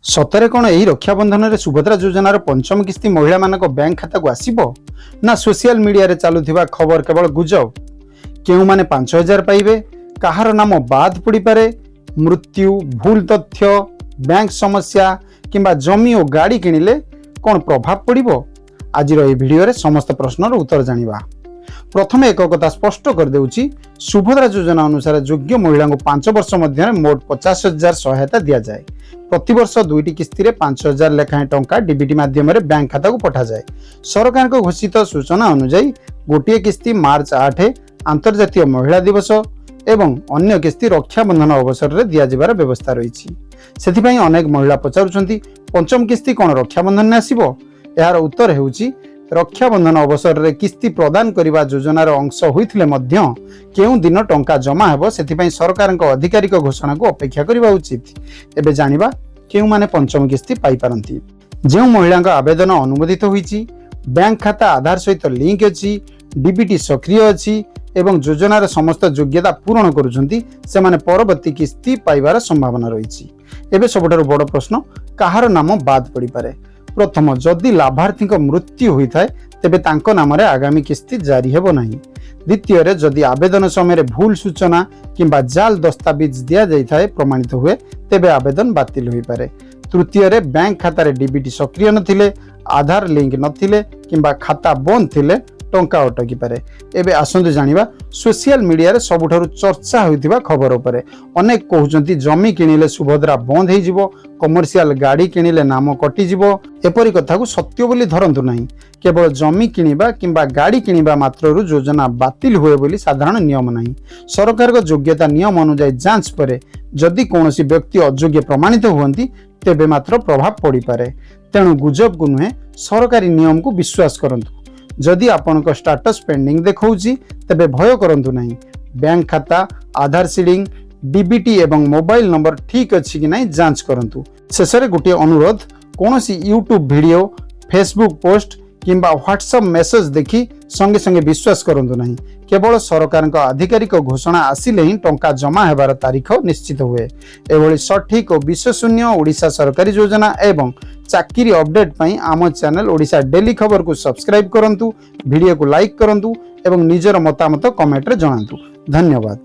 सतरे कौन यही रक्षाबंधन रे सुभद्रा योजनार पंचम किस्ती महिला मानक बैंक खाता को आसीबो ना सोशल मीडिया रे चालुथिबा खबर केवल गुजब। केउ माने 5000 पाइबे, काहार नाम बाद पड़ी पारे, मृत्यु, भूल तथ्य, बैंक समस्या किंबा जमी और गाड़ी किनिले कौन प्रभाव पड़िबो। आजिर ए भिडियो रे समस्त प्रश्नर उत्तर जानिबा। प्रथमे एक कथा स्पष्ट कर देउची, सुभद्रा योजना अनुसार योग्य महिला को 5 वर्ष मध्य मोट 50,000 सहायता दिया जाए। प्रतिवर्ष 2टी किस्ती रे 5,000 लेखाएं टंका डीबीटी माध्यम रे बैंक खाता को पठा जाए। सरकार को घोषित सूचना अनुसार गोटे किस्ती मार्च 8 अंतर्जातीय महिला दिवस एवं अन्य किस्ती रक्षाबंधन अवसर रे दिया जिबार व्यवस्था रही। सेथिपई अनेक महिला पचारुछंती पंचम किस्ती कौन रक्षाबंधन ने आसीबो। यार उत्तर हेउची रक्षाबंधन अवसर रे किस्ती प्रदान करिबा योजनार अंश होइथिले मध्य केउ दिन टंका जमा हेबो, सेथिपई सरकारक आधिकारिक घोषणा को अपेक्षा करिबा उचित। एबे जानिबा केउ माने पंचम किस्ती पाई पारंती। जेउ महिलांक आवेदन अनुमोदित होईची, बैंक खाता आधार सहित लिंक अछि, डीबीटी सक्रिय अछि एवं योजनार समस्त योग्यता पूर्ण करूछंती, सेमाने परवर्ती किस्ती पाइबार संभावना रहिछि। एबे सबठारु बड़ प्रश्न, काहार नाम बाद पड़ी पारे। प्रथम, जदि लाभार्थी मृत्यु होता है तेबे तांको नाम रे आगामी किस्ती जारी हेबो नहीं। द्वितीय रे, जदि आवेदन समय भूल सूचना किंबा जाल दस्तावेज दिया जाइथा है प्रमाणित हुए तेबे आवेदन बातिल होई पारे। तृतीय रे, बैंक खाता रे डीबीटी सक्रिय नथिले, आधार लिंक नथिले किंबा खाता बंद थिले टंका अटकी पारे। एबे आसंतु जानिबा सोशल मीडिया रे सबठारु चर्चा होइतिबा खबर उपरे। अनेक कहउचंती जमी किनिले सुभद्रा बंद हे जिवो, कमर्शियल गाड़ी किनिले नाम कटि जिवो। एपरि कथा को सत्य बोली धरंतु नहीं। केवल जमी किनिबा किंबा गाड़ी किनिबा मात्ररु योजना बातिल हुए बोली साधारण नियम नहीं। सरकार को योग्यता नियम अनुसार जांच परे जदि कौनसी व्यक्ति अयोग्य प्रमाणित हुअंती तेबे मात्र प्रभाव पड़ी पारे। तेणु गुजब को नुहे, सरकारी नियम को विश्वास करंतु। जदि आपनक स्टेटस पेंडिंग देखौची तेबे भय करंतु नहीं। बैंक खाता, आधार सीडिंग, डीबीटी एवं मोबाइल नंबर ठीक अछि कि नहीं जांच करंतु। शेषरे गोटे अनुरोध, कोनोसी यूट्यूब वीडियो, फेसबुक पोस्ट किंबा व्हाट्सएप मेसेज देखि संगे संगे विश्वास करंतु नहीं। केवल सरकार आधिकारिक घोषणा आसिले ही टंका जमा हेबार तारीख निश्चित हुए। एभली सठिक और विश्वसनीय ओडिशा सरकारी योजना एवं चाकरी अपडेट पई आम चैनल ओडिशा डेली खबर को सब्सक्राइब करंतु, वीडियो को लाइक करंतु एवं निजर मतामत कमेंट रे जणांतु। धन्यवाद।